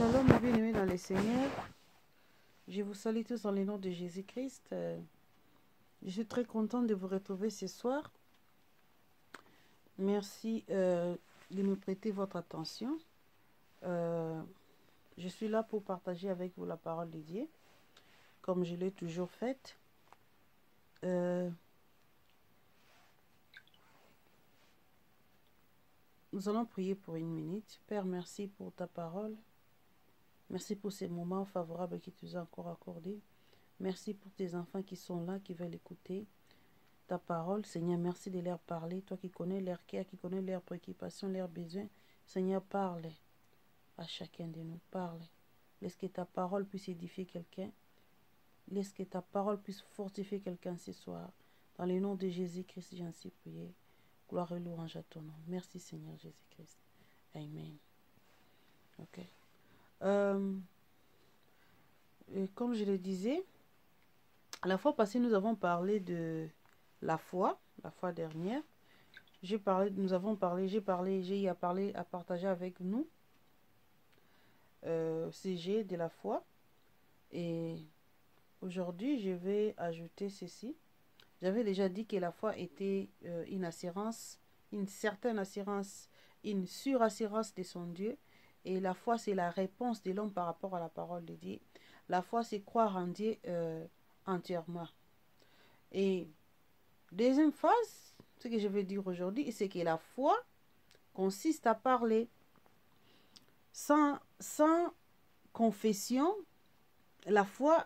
Shalom, mes bien-aimés dans les Seigneurs. Je vous salue tous dans le nom de Jésus-Christ. Je suis très contente de vous retrouver ce soir. Merci de me prêter votre attention. Je suis là pour partager avec vous la parole de Dieu, comme je l'ai toujours faite. Nous allons prier pour une minute. Père, merci pour ta parole. Merci pour ces moments favorables que tu nous as encore accordés. Merci pour tes enfants qui sont là, qui veulent écouter ta parole. Seigneur, merci de leur parler. Toi qui connais leur cœur, qui connais leurs préoccupations, leurs besoins. Seigneur, parle à chacun de nous. Parle. Laisse que ta parole puisse édifier quelqu'un. Laisse que ta parole puisse fortifier quelqu'un ce soir. Dans le nom de Jésus-Christ, j'en suis prié. Gloire et louange à ton nom. Merci Seigneur Jésus-Christ. Amen. Ok. Comme je le disais, la fois passée, nous avons parlé de la foi dernière. J'ai eu à partager avec nous sujet de la foi. Et aujourd'hui, je vais ajouter ceci. J'avais déjà dit que la foi était une assurance, une certaine assurance, une surassurance de son Dieu. Et la foi, c'est la réponse de l'homme par rapport à la parole de Dieu. La foi, c'est croire en Dieu entièrement. Et deuxième phase, ce que je veux dire aujourd'hui, c'est que la foi consiste à parler. Sans confession, la foi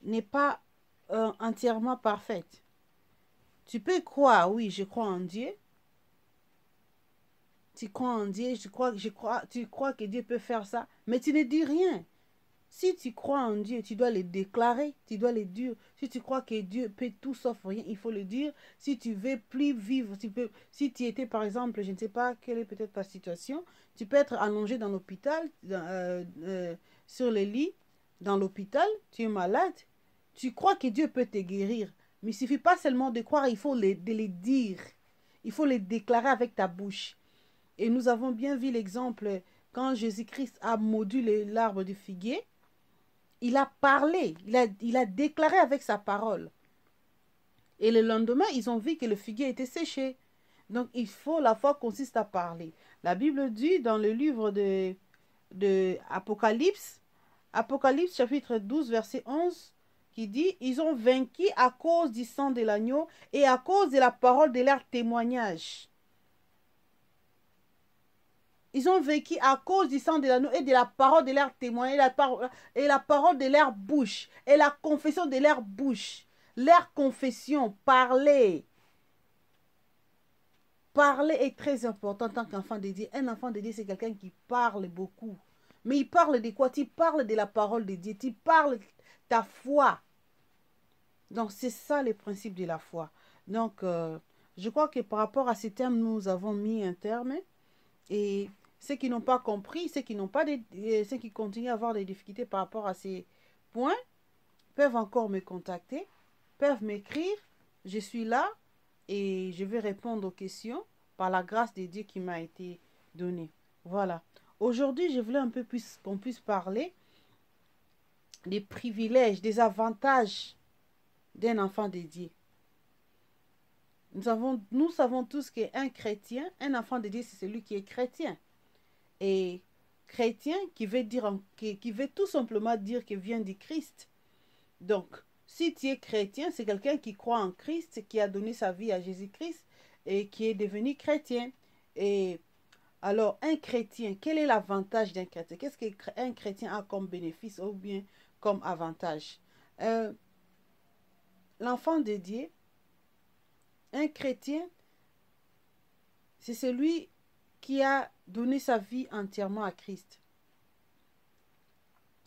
n'est pas entièrement parfaite. Tu peux croire, oui, je crois en Dieu. Tu crois en Dieu, tu crois que Dieu peut faire ça, mais tu ne dis rien. Si tu crois en Dieu, tu dois le déclarer, tu dois le dire. Si tu crois que Dieu peut tout sauf rien, il faut le dire. Si tu veux plus vivre, si tu étais par exemple, je ne sais pas quelle est peut-être ta situation, tu peux être allongé dans l'hôpital, sur le lit, dans l'hôpital, tu es malade, tu crois que Dieu peut te guérir. Mais il ne suffit pas seulement de croire, il faut le dire. Il faut le déclarer avec ta bouche. Et nous avons bien vu l'exemple quand Jésus-Christ a mordu l'arbre du figuier. Il a parlé, il a déclaré avec sa parole. Et le lendemain, ils ont vu que le figuier était séché. Donc, la foi consiste à parler. La Bible dit dans le livre de Apocalypse, Apocalypse chapitre 12, verset 11, qui dit, ils ont vaincu à cause du sang de l'agneau et à cause de la parole de leur témoignage. Ils ont vécu à cause du sang de l'agneau et de la parole de leur témoignage, et la parole de leur bouche, et la confession de leur bouche. Leur confession, parler. Parler est très important en tant qu'enfant de Dieu. Un enfant de Dieu, c'est quelqu'un qui parle beaucoup. Mais il parle de quoi? Tu parles de la parole de Dieu. Tu parles de ta foi. Donc, c'est ça le principe de la foi. Donc, je crois que par rapport à ces termes, nous avons mis un terme. Et ceux qui n'ont pas compris, ceux qui continuent à avoir des difficultés par rapport à ces points, peuvent encore me contacter, peuvent m'écrire. Je suis là et je vais répondre aux questions par la grâce de Dieu qui m'a été donnée. Voilà. Aujourd'hui, je voulais un peu plus qu'on puisse parler des privilèges, des avantages d'un enfant de Dieu. Nous savons tous qu'un chrétien, un enfant de Dieu, c'est celui qui est chrétien. Et chrétien qui veut tout simplement dire qu'il vient du Christ. Donc, si tu es chrétien, c'est quelqu'un qui croit en Christ, qui a donné sa vie à Jésus-Christ et qui est devenu chrétien. Et alors, un chrétien, quel est l'avantage d'un chrétien? Qu'est-ce qu'un chrétien a comme bénéfice ou bien comme avantage? L'enfant de Dieu, un chrétien, c'est celui qui a donné sa vie entièrement à Christ.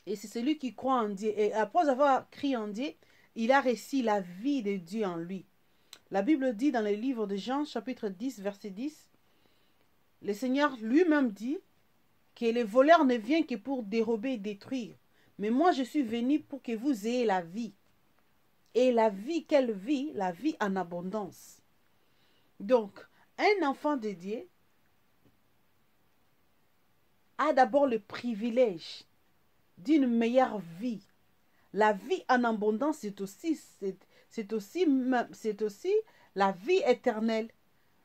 Et c'est celui qui croit en Dieu. Et après avoir crié en Dieu, il a reçu la vie de Dieu en lui. La Bible dit dans le livre de Jean, chapitre 10, verset 10, le Seigneur lui-même dit que le voleur ne vient que pour dérober et détruire. Mais moi, je suis venu pour que vous ayez la vie. Et la vie, quelle vie? La vie en abondance. Donc, un enfant de Dieu a d'abord le privilège d'une meilleure vie. La vie en abondance, c'est aussi la vie éternelle.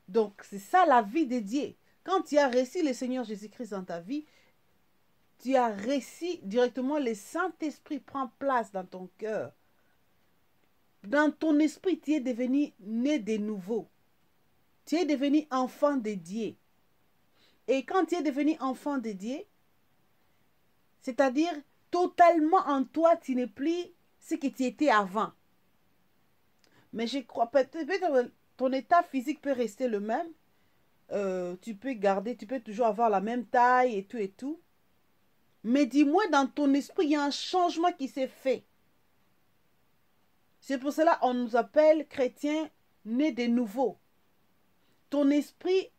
Donc, c'est ça la vie dédiée. Quand tu as reçu le Seigneur Jésus-Christ dans ta vie, tu as reçu directement, le Saint-Esprit prend place dans ton cœur. Dans ton esprit, tu es devenu né de nouveau. Tu es devenu enfant de Dieu. Et quand tu es devenu enfant de Dieu, c'est-à-dire totalement en toi, tu n'es plus ce que tu étais avant. Mais je crois, peut-être ton état physique peut rester le même. Tu peux garder, tu peux toujours avoir la même taille et tout et tout. Mais dis-moi, dans ton esprit, il y a un changement qui s'est fait. C'est pour cela qu'on nous appelle chrétiens nés de nouveau. Ton esprit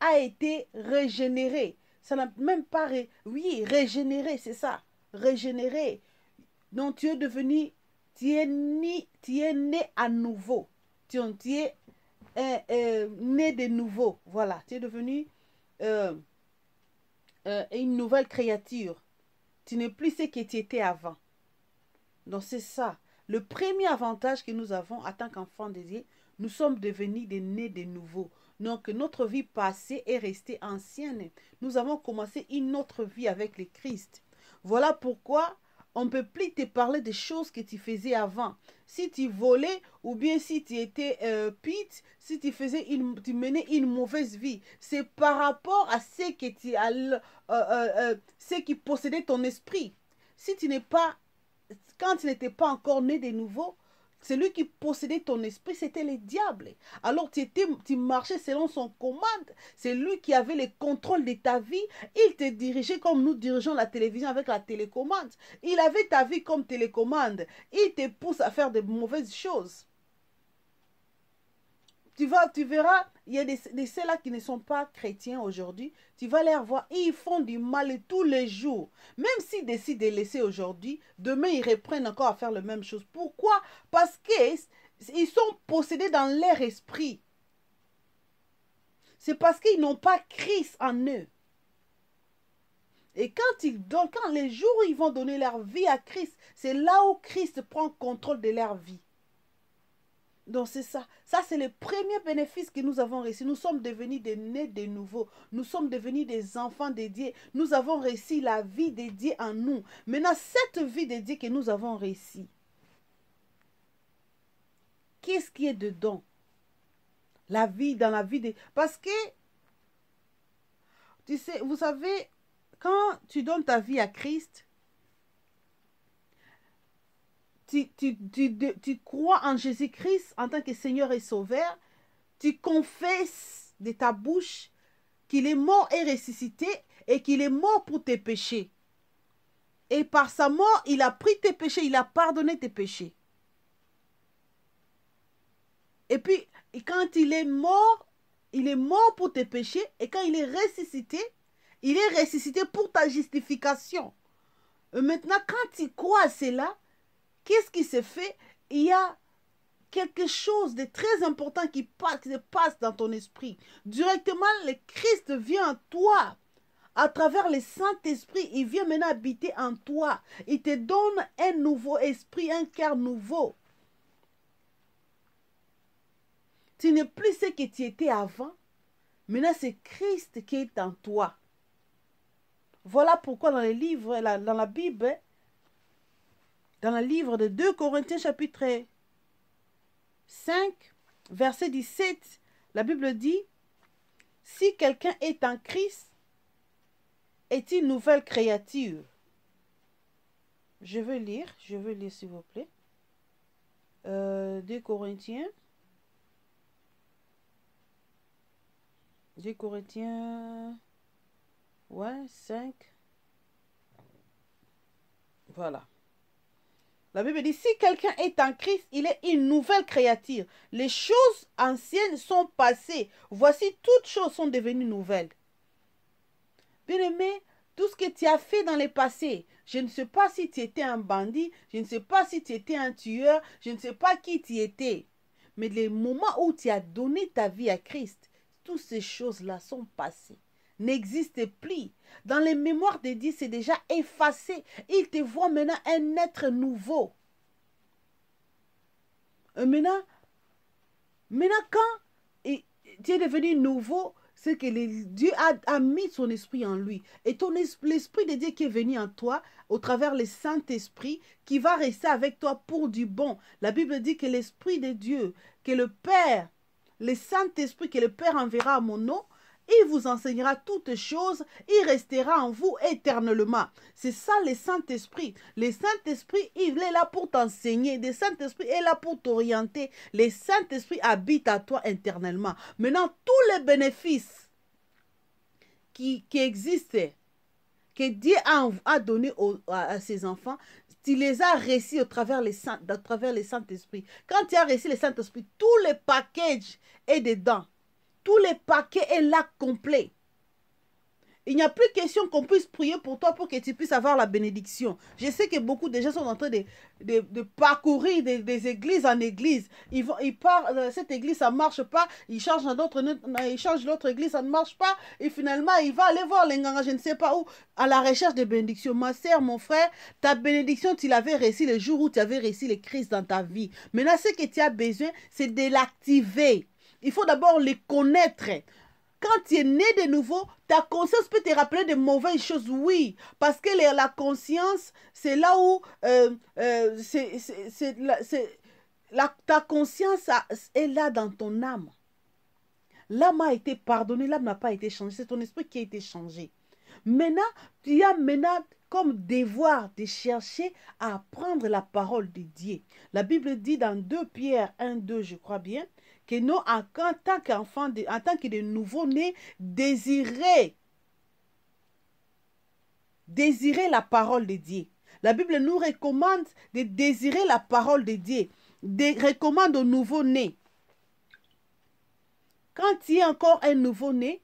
a été régénéré. Ça n'a même pas... Oui, régénéré, c'est ça. Régénéré. Donc tu es devenu... Tu es né à nouveau. Tu es né de nouveau. Voilà. Tu es devenu une nouvelle créature. Tu n'es plus ce que tu étais avant. Donc c'est ça. Le premier avantage que nous avons en tant qu'enfants de Dieu, nous sommes devenus des nés de nouveau. Donc notre vie passée est restée ancienne. Nous avons commencé une autre vie avec le Christ. Voilà pourquoi on ne peut plus te parler des choses que tu faisais avant. Si tu volais ou bien si tu étais pite, si tu menais une mauvaise vie, c'est par rapport à ce que ce qui possédait ton esprit. Si tu n'es pas, quand tu n'étais pas encore né de nouveau, celui qui possédait ton esprit, c'était le diable. Alors tu marchais selon son commande. C'est lui qui avait le contrôle de ta vie. Il te dirigeait comme nous dirigeons la télévision avec la télécommande. Il avait ta vie comme télécommande. Il te pousse à faire de mauvaises choses. Tu verras, il y a ceux-là qui ne sont pas chrétiens aujourd'hui, tu vas les voir, ils font du mal tous les jours. Même s'ils décident de laisser aujourd'hui, demain ils reprennent encore à faire la même chose. Pourquoi? Parce qu'ils sont possédés dans leur esprit. C'est parce qu'ils n'ont pas Christ en eux. Et quand les jours où ils vont donner leur vie à Christ, c'est là où Christ prend contrôle de leur vie. Donc c'est ça. Ça, c'est le premier bénéfice que nous avons reçu. Nous sommes devenus des nés de nouveau. Nous sommes devenus des enfants de Dieu. Nous avons reçu la vie de Dieu en nous. Maintenant, cette vie de Dieu que nous avons reçue, qu'est-ce qui est dedans? La vie, dans la vie de... Parce que, tu sais, vous savez, quand tu donnes ta vie à Christ, tu crois en Jésus-Christ en tant que Seigneur et Sauveur, tu confesses de ta bouche qu'il est mort et ressuscité et qu'il est mort pour tes péchés. Et par sa mort, il a pris tes péchés, il a pardonné tes péchés. Et puis, quand il est mort pour tes péchés. Et quand il est ressuscité pour ta justification. Et maintenant, quand tu crois à cela, qu'est-ce qui se fait? Il y a quelque chose de très important qui se passe dans ton esprit. Directement, le Christ vient en toi. À travers le Saint-Esprit, il vient maintenant habiter en toi. Il te donne un nouveau esprit, un cœur nouveau. Tu n'es plus ce que tu étais avant. Maintenant, c'est Christ qui est en toi. Voilà pourquoi dans les livres, dans la Bible, dans le livre de 2 Corinthiens chapitre 5, verset 17, la Bible dit, si quelqu'un est en Christ, est une nouvelle créature. Je veux lire s'il vous plaît. 2 Corinthiens. 2 Corinthiens, ouais, 5. Voilà. La Bible dit, si quelqu'un est en Christ, il est une nouvelle créature. Les choses anciennes sont passées. Voici, toutes choses sont devenues nouvelles. Bien-aimé, tout ce que tu as fait dans le passé, je ne sais pas si tu étais un bandit, je ne sais pas si tu étais un tueur, je ne sais pas qui tu étais. Mais les moments où tu as donné ta vie à Christ, toutes ces choses-là sont passées. n'existe plus. Dans les mémoires de Dieu, c'est déjà effacé. Il te voit maintenant un être nouveau. Maintenant, quand tu es devenu nouveau, c'est que Dieu a mis son esprit en lui. Et l'esprit de Dieu qui est venu en toi, au travers le Saint-Esprit, qui va rester avec toi pour du bon. La Bible dit que l'Esprit de Dieu, que le Père, le Saint-Esprit que le Père enverra à mon nom, il vous enseignera toutes choses, il restera en vous éternellement. C'est ça le Saint-Esprit. Le Saint-Esprit, il est là pour t'enseigner. Le Saint-Esprit est là pour t'orienter. Le Saint-Esprit habite à toi éternellement. Maintenant, tous les bénéfices qui existent, que Dieu a donné à ses enfants, tu les as réussis au travers les Saint-Esprit. Quand tu as réussi le Saint-Esprit, tout le package est dedans. Tout le paquet est là complet. Il n'y a plus question qu'on puisse prier pour toi pour que tu puisses avoir la bénédiction. Je sais que beaucoup de gens sont en train de parcourir des églises en église. Ils partent, cette église, ça ne marche pas. Ils changent l'autre église, ça ne marche pas. Et finalement, il va aller voir les nganga, je ne sais pas où, à la recherche de bénédiction. Ma sœur, mon frère, ta bénédiction, tu l'avais réussi le jour où tu avais réussi le Christ dans ta vie. Maintenant, ce que tu as besoin, c'est de l'activer. Il faut d'abord les connaître. Quand tu es né de nouveau, ta conscience peut te rappeler de mauvaises choses, oui. Parce que la conscience, c'est là où ta conscience est là dans ton âme. L'âme a été pardonnée, l'âme n'a pas été changée. C'est ton esprit qui a été changé. Maintenant, tu as comme devoir de chercher à apprendre la parole de Dieu. La Bible dit dans 2 Pierre 1, 2, je crois bien, que nous, en tant qu'enfants, en tant que de nouveau-nés, désirer la parole de Dieu. La Bible nous recommande de désirer la parole de Dieu, recommande aux nouveau-nés. Quand tu es encore un nouveau-né,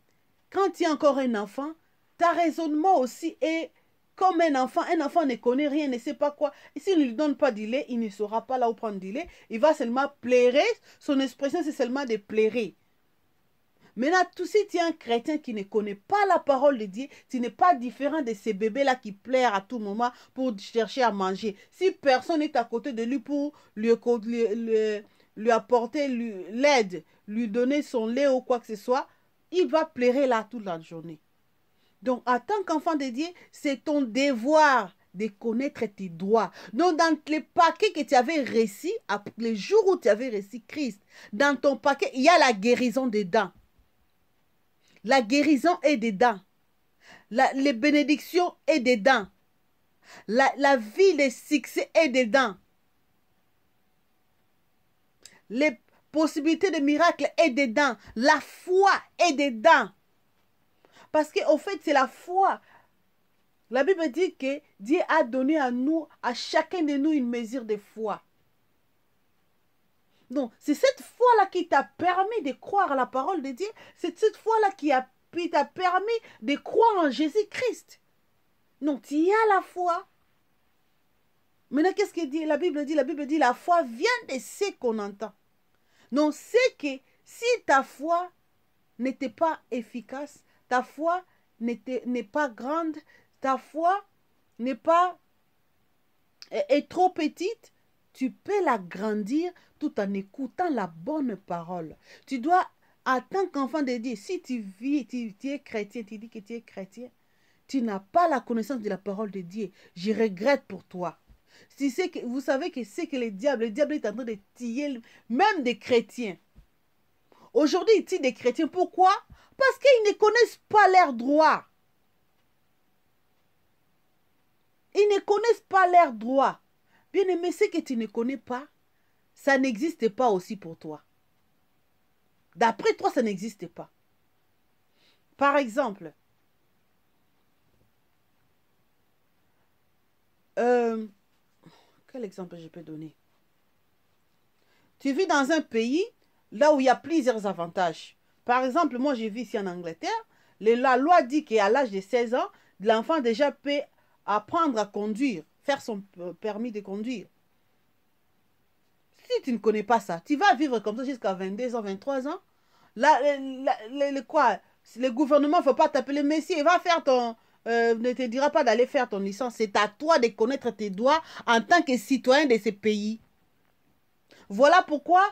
quand tu es encore un enfant, ta raisonnement aussi est comme un enfant. Un enfant ne connaît rien, ne sait pas quoi. Et s'il ne lui donne pas du lait, il ne saura pas là où prendre du lait. Il va seulement pleurer. Son expression, c'est seulement de pleurer. Maintenant, si tu es un chrétien qui ne connaît pas la parole de Dieu, tu n'es pas différent de ces bébés-là qui pleurent à tout moment pour chercher à manger. Si personne n'est à côté de lui pour lui apporter l'aide, lui donner son lait ou quoi que ce soit, il va pleurer là toute la journée. Donc, en tant qu'enfant de Dieu, c'est ton devoir de connaître tes droits. Donc, dans les paquets que tu avais réussi, les jours où tu avais réussi Christ, dans ton paquet, il y a la guérison dedans. La guérison est dedans. Les bénédictions est dedans. La vie, le succès est dedans. Les possibilités de miracles est dedans. La foi est dedans. Parce qu'au fait, c'est la foi. La Bible dit que Dieu a donné à chacun de nous, une mesure de foi. Donc, c'est cette foi-là qui t'a permis de croire à la parole de Dieu. C'est cette foi-là qui t'a permis de croire en Jésus-Christ. Donc, tu y as la foi. Maintenant, qu'est-ce que dit la Bible dit? La Bible dit la foi vient de ce qu'on entend. Donc, c'est que si ta foi n'était pas efficace, ta foi n'est pas grande, ta foi est trop petite, tu peux la grandir tout en écoutant la bonne parole. Tu dois, en tant qu'enfant de Dieu, si tu es chrétien, tu dis que tu es chrétien, tu n'as pas la connaissance de la parole de Dieu. Je regrette pour toi. Vous savez que c'est que le diable est en train de tuer même des chrétiens. Aujourd'hui, il tue des chrétiens. Pourquoi? Parce qu'ils ne connaissent pas leurs droits. Ils ne connaissent pas leurs droits. Bien-aimé, ce que tu ne connais pas, ça n'existe pas aussi pour toi. D'après toi, ça n'existe pas. Par exemple, quel exemple je peux donner? Tu vis dans un pays là où il y a plusieurs avantages. Par exemple, moi, je vis ici en Angleterre. La loi dit qu'à l'âge de 16 ans, l'enfant déjà peut apprendre à conduire, faire son permis de conduire. Si tu ne connais pas ça, tu vas vivre comme ça jusqu'à 22 ans, 23 ans. Quoi? Le gouvernement ne faut pas t'appeler Messie. Va faire ton... ne te dira pas d'aller faire ton licence. C'est à toi de connaître tes droits en tant que citoyen de ces pays. Voilà pourquoi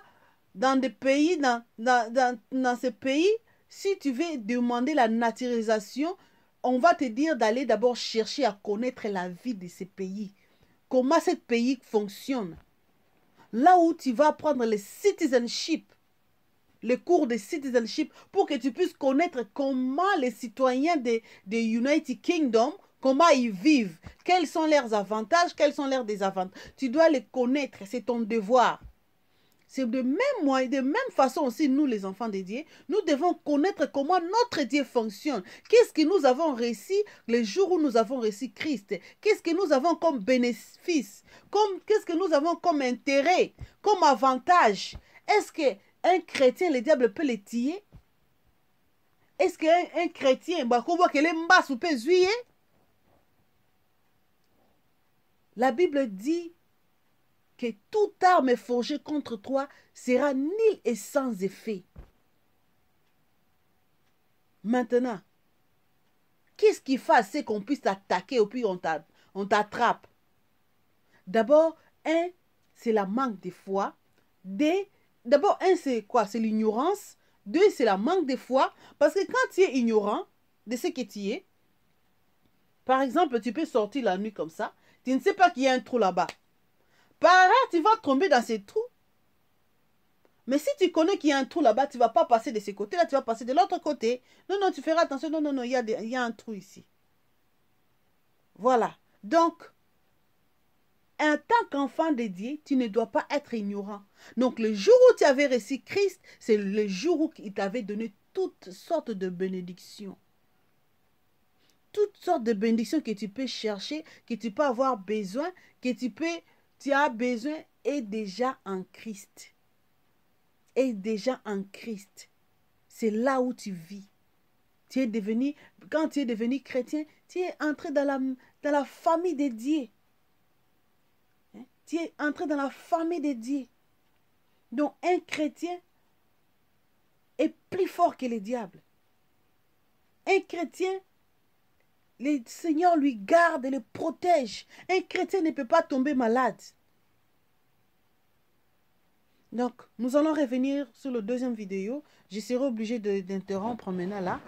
dans des pays, dans ces pays, si tu veux demander la naturalisation, on va te dire d'aller d'abord chercher à connaître la vie de ces pays. Comment ce pays fonctionne. Là où tu vas prendre le citizenship, les cours de citizenship, pour que tu puisses connaître comment les citoyens de United Kingdom, comment ils vivent, quels sont leurs avantages, quels sont leurs désavantages. Tu dois les connaître, c'est ton devoir. C'est de même façon aussi, nous les enfants de Dieu, nous devons connaître comment notre Dieu fonctionne. Qu'est-ce que nous avons reçu les jours où nous avons reçu Christ? Qu'est-ce que nous avons comme bénéfice? Qu'est-ce que nous avons comme intérêt, comme avantage? Est-ce qu'un chrétien, le diable peut le tuer? Est-ce qu'un chrétien, la Bible dit que toute arme forgée contre toi sera nulle et sans effet. Maintenant, qu'est-ce qui fait assez qu'on puisse t'attaquer et puis on t'attrape? D'abord, un, c'est la manque de foi. D'abord, un, c'est quoi? C'est l'ignorance. Deux, c'est la manque de foi. Parce que quand tu es ignorant de ce que tu es, par exemple, tu peux sortir la nuit comme ça, tu ne sais pas qu'il y a un trou là-bas. Par erreur, tu vas tomber dans ces trous. Mais si tu connais qu'il y a un trou là-bas, tu ne vas pas passer de ce côté-là, tu vas passer de l'autre côté. Non, non, tu feras attention. Non, non, non, il y a un trou ici. Voilà. Donc, en tant qu'enfant de Dieu, tu ne dois pas être ignorant. Donc, le jour où tu avais reçu Christ, c'est le jour où il t'avait donné toutes sortes de bénédictions. Toutes sortes de bénédictions que tu peux chercher, que tu peux avoir besoin, que tu as besoin est déjà en Christ. Est déjà en Christ. C'est là où tu vis. Quand tu es devenu chrétien, tu es entré dans la famille de Dieu. Tu es entré dans la famille de Dieu. Donc, un chrétien est plus fort que le diable. Un chrétien, le Seigneur lui garde et le protège. Un chrétien ne peut pas tomber malade. Donc, nous allons revenir sur la deuxième vidéo. Je serai obligé d'interrompre maintenant là.